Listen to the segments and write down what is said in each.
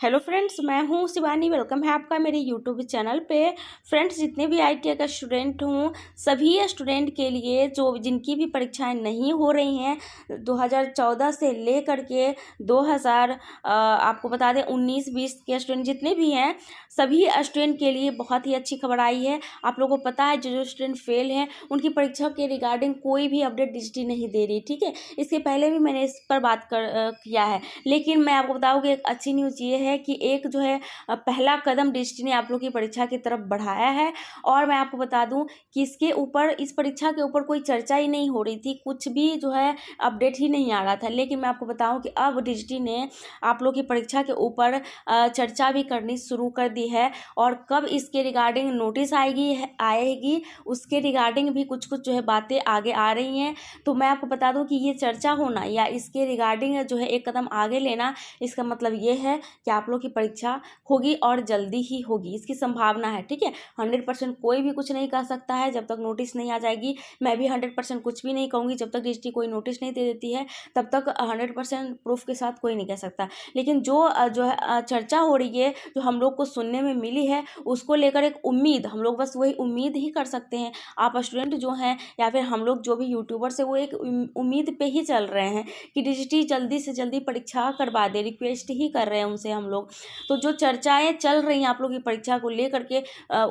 Hello friends, मैं हूँ Shivani. Welcome है आपका मेरे यूट्यूब चैनल पे। फ्रेंड्स, जितने भी आईटीआई का स्टूडेंट हूँ, सभी स्टूडेंट के लिए जो जिनकी भी परीक्षाएं नहीं हो रही हैं 2014 से लेकर के 2000 आपको बता दें 19-20 के स्टूडेंट जितने भी हैं, सभी स्टूडेंट के लिए बहुत ही अच्छी खबर आई है। आप लोगों को पता है जो स्टूडेंट फेल हैं उनकी परीक्षा के रिगार्डिंग कोई भी अपडेट डिस्ट्री नहीं दे रही, ठीक है। इसके पहले भी मैंने इस पर बात किया है, लेकिन मैं आपको बताऊँ कि एक अच्छी न्यूज़ ये है कि एक जो है पहला कदम डिस्ट्री ने आप लोग की परीक्षा की तरफ बढ़ाया है। और मैं आपको बता दूं कि इसके ऊपर, इस परीक्षा के ऊपर कोई चर्चा ही नहीं हो रही थी, कुछ भी जो है अपडेट ही नहीं आ रहा था। लेकिन मैं आपको बताऊं कि अब डिस्ट्री ने आप लोग की परीक्षा के ऊपर चर्चा भी करनी शुरू कर दी है। और कब इसके रिगार्डिंग नोटिस आएगी उसके रिगार्डिंग भी कुछ कुछ जो है बातें आगे आ रही हैं। तो मैं आपको बता दूं कि ये चर्चा होना या इसके रिगार्डिंग जो है एक कदम आगे लेना, इसका मतलब ये है कि आप लोग की परीक्षा होगी और जल्दी ही होगी, इसकी संभावना है, ठीक है। 100% कोई भी कुछ नहीं कह सकता है जब तक नोटिस नहीं आ जाएगी। मैं भी 100% कुछ भी नहीं कहूँगी जब तक डिस्ट्री कोई नोटिस नहीं दे देती है, तब तक 100% प्रूफ के साथ कोई नहीं कह सकता। लेकिन जो है चर्चा हो रही है, जो हम लोग को सुनने में मिली है, उसको लेकर एक उम्मीद, हम लोग बस वही उम्मीद ही कर सकते हैं। आप स्टूडेंट जो हैं या फिर हम लोग जो भी यूट्यूबर्स है, वो एक उम्मीद पे ही चल रहे हैं कि डिस्ट्री जल्दी से जल्दी परीक्षा करवा दे, रिक्वेस्ट ही कर रहे हैं उनसे हम लोग। तो जो चर्चाएं चल रही हैं आप लोग की परीक्षा को लेकर के,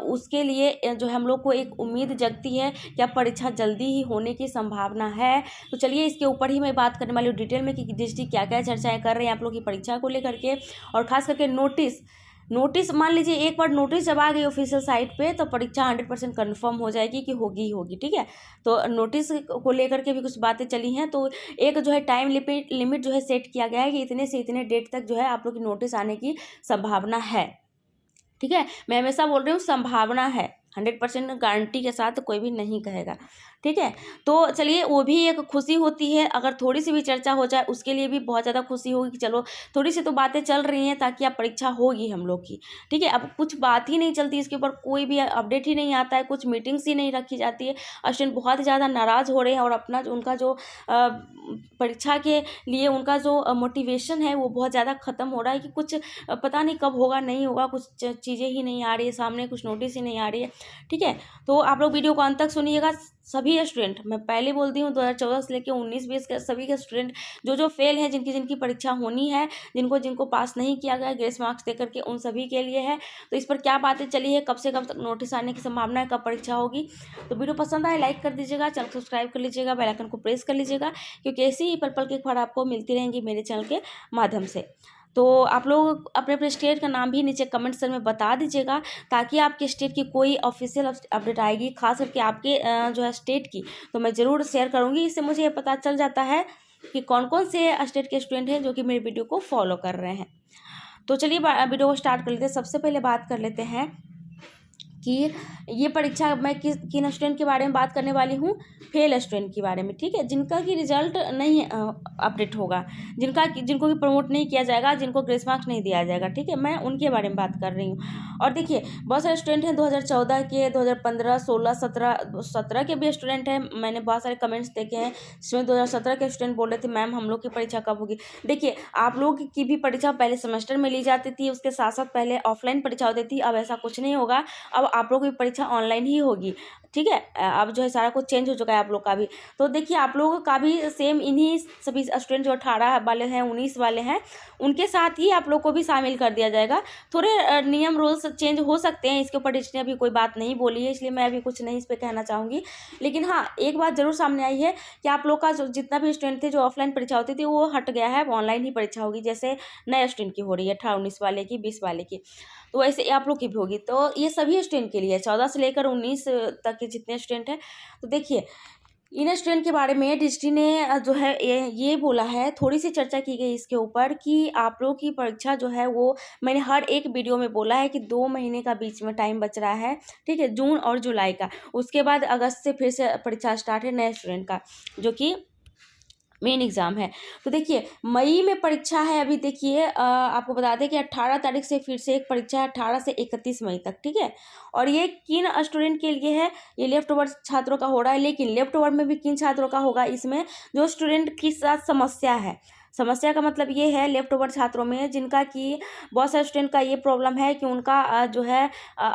उसके लिए जो हम लोग को एक उम्मीद जगती है कि अब परीक्षा जल्दी ही होने की संभावना है। तो चलिए इसके ऊपर ही मैं बात करने वाली हूँ डिटेल में कि डिस्ट्री क्या क्या चर्चाएं कर रहे हैं आप लोग की परीक्षा को लेकर के। और खास करके नोटिस मान लीजिए, एक बार नोटिस जब आ गई ऑफिशियल साइट पे तो परीक्षा 100% कन्फर्म हो जाएगी कि होगी ही होगी, ठीक है। तो नोटिस को लेकर के भी कुछ बातें चली हैं। तो एक जो है टाइम लिमिट जो है सेट किया गया है कि इतने से इतने डेट तक जो है आप लोग की नोटिस आने की संभावना है, ठीक है। मैं हमेशा बोल रही हूँ संभावना है, 100% गारंटी के साथ कोई भी नहीं कहेगा, ठीक है। तो चलिए, वो भी एक खुशी होती है, अगर थोड़ी सी भी चर्चा हो जाए उसके लिए भी बहुत ज़्यादा खुशी होगी कि चलो थोड़ी सी तो बातें चल रही हैं ताकि अब परीक्षा होगी हम लोग की, ठीक है। अब कुछ बात ही नहीं चलती, इसके ऊपर कोई भी अपडेट ही नहीं आता है, कुछ मीटिंग्स ही नहीं रखी जाती है। स्टूडेंट बहुत ही ज़्यादा नाराज़ हो रहे हैं और अपना उनका जो परीक्षा के लिए उनका जो मोटिवेशन है वो बहुत ज़्यादा ख़त्म हो रहा है कि कुछ पता नहीं कब होगा, नहीं होगा, कुछ चीज़ें ही नहीं आ रही है सामने, कुछ नोटिस ही नहीं आ रही है, ठीक है। तो आप लोग वीडियो को अंत तक सुनिएगा। सभी स्टूडेंट, मैं पहले बोलती हूँ 2014 से लेकर 19-20 के सभी के स्टूडेंट जो फेल हैं, जिनकी परीक्षा होनी है, जिनको पास नहीं किया गया ग्रेस मार्क्स देकर के, उन सभी के लिए है। तो इस पर क्या बातें चली है, कब से कब तक नोटिस आने की संभावना है, कब परीक्षा होगी। तो वीडियो पसंद आए लाइक कर दीजिएगा, चैनल को सब्सक्राइब कर लीजिएगा, बेल आइकन को प्रेस कर लीजिएगा, क्योंकि ऐसी ही पल पल की खबर आपको मिलती रहेंगी मेरे चैनल के माध्यम से। तो आप लोग अपने अपने स्टेट का नाम भी नीचे कमेंट सेक्शन में बता दीजिएगा, ताकि आपके स्टेट की कोई ऑफिशियल अपडेट आएगी खास करके आपके जो है स्टेट की, तो मैं ज़रूर शेयर करूँगी। इससे मुझे ये पता चल जाता है कि कौन कौन से स्टेट के स्टूडेंट हैं जो कि मेरी वीडियो को फॉलो कर रहे हैं। तो चलिए वीडियो को स्टार्ट कर लेते हैं। सबसे पहले बात कर लेते हैं कि ये परीक्षा, मैं किन स्टूडेंट के बारे में बात करने वाली हूँ, फेल स्टूडेंट के बारे में, ठीक है। जिनका कि रिजल्ट नहीं अपडेट होगा, जिनको भी प्रमोट नहीं किया जाएगा, जिनको ग्रेस मार्क्स नहीं दिया जाएगा, ठीक है, मैं उनके बारे में बात कर रही हूँ। और देखिए, बहुत सारे स्टूडेंट हैं 2014 के, 2015, 16, 17 के भी स्टूडेंट हैं। मैंने बहुत सारे कमेंट्स देखे हैं जिसमें 2017 के स्टूडेंट बोल रहे थे मैम हम लोग की परीक्षा कब होगी। देखिए, आप लोग की भी परीक्षा पहले सेमेस्टर में ली जाती थी, उसके साथ साथ पहले ऑफलाइन परीक्षा होती थी। अब ऐसा कुछ नहीं होगा, अब आप लोगों की परीक्षा ऑनलाइन ही होगी, ठीक है। अब जो है सारा कुछ चेंज हो चुका है आप लोग का भी। तो देखिए, आप लोगों का भी सेम, इन्हीं सभी स्टूडेंट जो 18 वाले हैं, 19 वाले हैं, उनके साथ ही आप लोग को भी शामिल कर दिया जाएगा। थोड़े नियम रूल्स चेंज हो सकते हैं, इसके ऊपर डिस्ट्री ने अभी कोई बात नहीं बोली है, इसलिए मैं अभी कुछ नहीं इस पर कहना चाहूँगी। लेकिन हाँ, एक बात जरूर सामने आई है कि आप लोग का जितना भी स्टूडेंट थे जो ऑफलाइन परीक्षा होती थी वो हट गया है, ऑनलाइन ही परीक्षा होगी। जैसे नए स्टूडेंट की हो रही है 18-19 वाले की, 20 वाले की, तो वैसे आप लोग की भी होगी। तो ये सभी स्टूडेंट के लिए 14 से लेकर 19 तक के जितने स्टूडेंट हैं। तो देखिए, इन स्टूडेंट के बारे में डिस्ट्री ने जो है ये बोला है, थोड़ी सी चर्चा की गई इसके ऊपर कि आप लोग की परीक्षा जो है वो, मैंने हर एक वीडियो में बोला है कि 2 महीने का बीच में टाइम बच रहा है, ठीक है, जून और जुलाई का। उसके बाद अगस्त से फिर से परीक्षा स्टार्ट है नए स्टूडेंट का, जो कि मेन एग्ज़ाम है। तो देखिए, मई में परीक्षा है अभी। देखिए, आपको बता दें कि 18 तारीख से फिर से एक परीक्षा है, 18 से 31 मई तक, ठीक है। और ये किन स्टूडेंट के लिए है, ये लेफ्ट ओवर छात्रों का हो रहा है। लेकिन लेफ्ट ओवर में भी किन छात्रों का होगा, इसमें जो स्टूडेंट के साथ समस्या है, समस्या का मतलब ये है लेफ्ट ओवर छात्रों में जिनका कि बहुत सारे स्टूडेंट का ये प्रॉब्लम है कि उनका जो है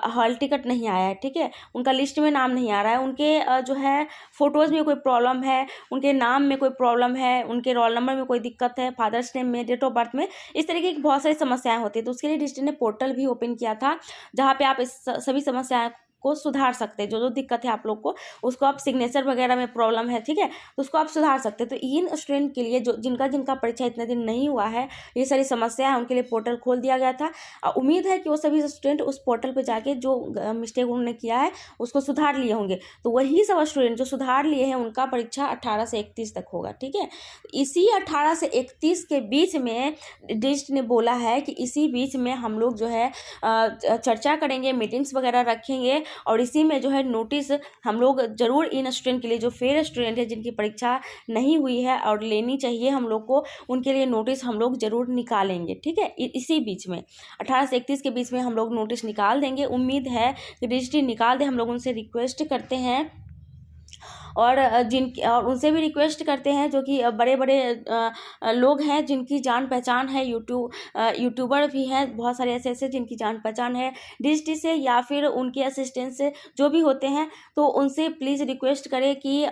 हॉल टिकट नहीं आया है, ठीक है, उनका लिस्ट में नाम नहीं आ रहा है, उनके जो है फ़ोटोज़ में कोई प्रॉब्लम है, उनके नाम में कोई प्रॉब्लम है, उनके रोल नंबर में कोई दिक्कत है, फादर्स नेम में, डेट ऑफ बर्थ में, इस तरीके की बहुत सारी समस्याएं होती हैं। तो उसके लिए डिस्ट्रिक्ट ने पोर्टल भी ओपन किया था जहाँ पे आप इस सभी समस्याएं को सुधार सकते हैं। जो दिक्कत है आप लोग को, उसको आप सिग्नेचर वगैरह में प्रॉब्लम है, ठीक है, तो उसको आप सुधार सकते हैं। तो इन स्टूडेंट के लिए जो जिनका परीक्षा इतने दिन नहीं हुआ है, ये सारी समस्या है, उनके लिए पोर्टल खोल दिया गया था। उम्मीद है कि वो सभी स्टूडेंट उस पोर्टल पर जाके जो मिस्टेक उन्होंने किया है उसको सुधार लिए होंगे। तो वही सब स्टूडेंट जो सुधार लिए हैं उनका परीक्षा 18 से 31 तक होगा, ठीक है। इसी 18 से 31 के बीच में डिस्ट ने बोला है कि इसी बीच में हम लोग जो है चर्चा करेंगे, मीटिंग्स वगैरह रखेंगे और इसी में जो है नोटिस हम लोग ज़रूर इन स्टूडेंट के लिए जो फेल स्टूडेंट है जिनकी परीक्षा नहीं हुई है और लेनी चाहिए हम लोग को, उनके लिए नोटिस हम लोग ज़रूर निकालेंगे, ठीक है। इसी बीच में 18 से 31 के बीच में हम लोग नोटिस निकाल देंगे। उम्मीद है कि डिस्ट्रिक्ट निकाल दे। हम लोग उनसे रिक्वेस्ट करते हैं और और उनसे भी रिक्वेस्ट करते हैं जो कि बड़े बड़े लोग हैं जिनकी जान पहचान है, यूट्यूबर भी हैं बहुत सारे ऐसे जिनकी जान पहचान है डिस्ट्रिक्ट से या फिर उनके असिस्टेंट से, जो भी होते हैं, तो उनसे प्लीज़ रिक्वेस्ट करें कि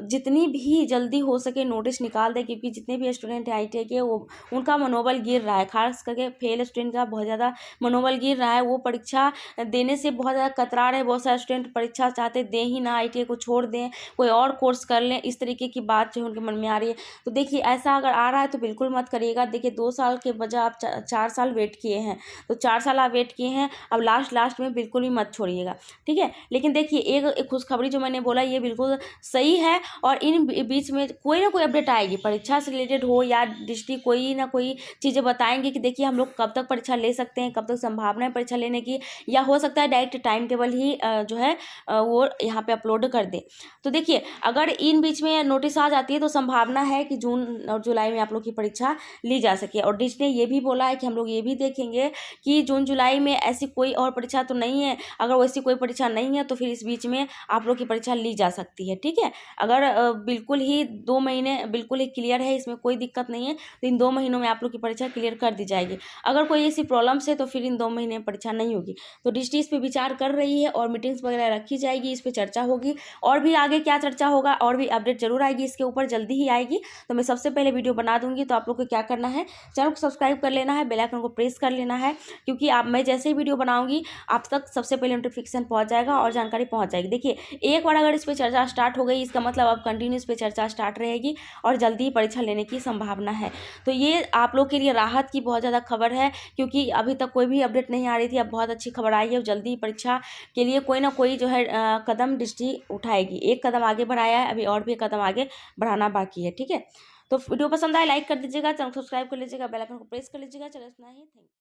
जितनी भी जल्दी हो सके नोटिस निकाल दें, क्योंकि जितने भी स्टूडेंट हैं ITA के वो उनका मनोबल गिर रहा है, खास करके फेल स्टूडेंट का बहुत ज़्यादा मनोबल गिर रहा है। वो परीक्षा देने से बहुत ज़्यादा कतरा रहे, बहुत सारे स्टूडेंट परीक्षा चाहते दें ही ना, ITA को छोड़ दें, कोई और कोर्स कर लें, इस तरीके की बात जो उनके मन में आ रही है। तो देखिए ऐसा अगर आ रहा है तो बिल्कुल मत करिएगा। देखिए 2 साल के बजाय आप 4 साल वेट किए हैं, तो 4 साल आप वेट किए हैं, अब लास्ट में बिल्कुल भी मत छोड़िएगा, ठीक है। लेकिन देखिए एक खुशखबरी जो मैंने बोला ये बिल्कुल सही है और इन बीच में कोई ना कोई अपडेट आएगी, परीक्षा से रिलेटेड हो या डिस्ट्रिक्ट कोई ना कोई चीज़ें बताएंगे कि देखिए हम लोग कब तक परीक्षा ले सकते हैं, कब तक संभावना है परीक्षा लेने की, या हो सकता है डायरेक्ट टाइम टेबल ही जो है वो यहाँ पे अपलोड कर दे। तो देखिए अगर इन बीच में नोटिस आ जाती है तो संभावना है कि जून और जुलाई में आप लोग की परीक्षा ली जा सके। और डिस्ट्रिक्ट ने ये भी बोला है कि हम लोग ये भी देखेंगे कि जून जुलाई में ऐसी कोई और परीक्षा तो नहीं है, अगर वैसी कोई परीक्षा नहीं है तो फिर इस बीच में आप लोग की परीक्षा ली जा सकती है, ठीक है। अगर बिल्कुल ही 2 महीने बिल्कुल ही क्लियर है, इसमें कोई दिक्कत नहीं है, तो इन 2 महीनों में आप लोग की परीक्षा क्लियर कर दी जाएगी। अगर कोई ऐसी प्रॉब्लम्स है तो फिर इन 2 महीने में परीक्षा नहीं होगी। तो डिस्ट्रिक्ट इस पर विचार कर रही है और मीटिंग्स वगैरह रखी जाएगी, इस पर चर्चा होगी और भी आगे क्या चर्चा होगा और भी अपडेट जरूर आएगी इसके ऊपर, जल्दी ही आएगी। तो मैं सबसे पहले वीडियो बना दूंगी। तो आप लोग को क्या करना है, चैनल को सब्सक्राइब कर लेना है, बेल आइकन को प्रेस कर लेना है, क्योंकि मैं जैसे ही वीडियो बनाऊंगी आप तक सबसे पहले नोटिफिकेशन पहुंच जाएगा और जानकारी पहुंच जाएगी। देखिए एक बार अगर इस पर चर्चा स्टार्ट हो गई, इसका मतलब अब कंटिन्यू इस पर चर्चा स्टार्ट रहेगी और जल्दी ही परीक्षा लेने की संभावना है। तो ये आप लोग के लिए राहत की बहुत ज़्यादा खबर है, क्योंकि अभी तक कोई भी अपडेट नहीं आ रही थी, अब बहुत अच्छी खबर आई है और जल्दी परीक्षा के लिए कोई ना कोई जो है कदम डिस्ट्रिक्ट उठाएगी। एक कदम आगे बढ़ाया है, अभी और भी एक कदम आगे बढ़ाना बाकी है, ठीक है। तो वीडियो पसंद आए लाइक कर दीजिएगा, चैनल सब्सक्राइब कर लीजिएगा, बेल आइकन को प्रेस कर लीजिएगा। चलो इतना ही, थैंक यू।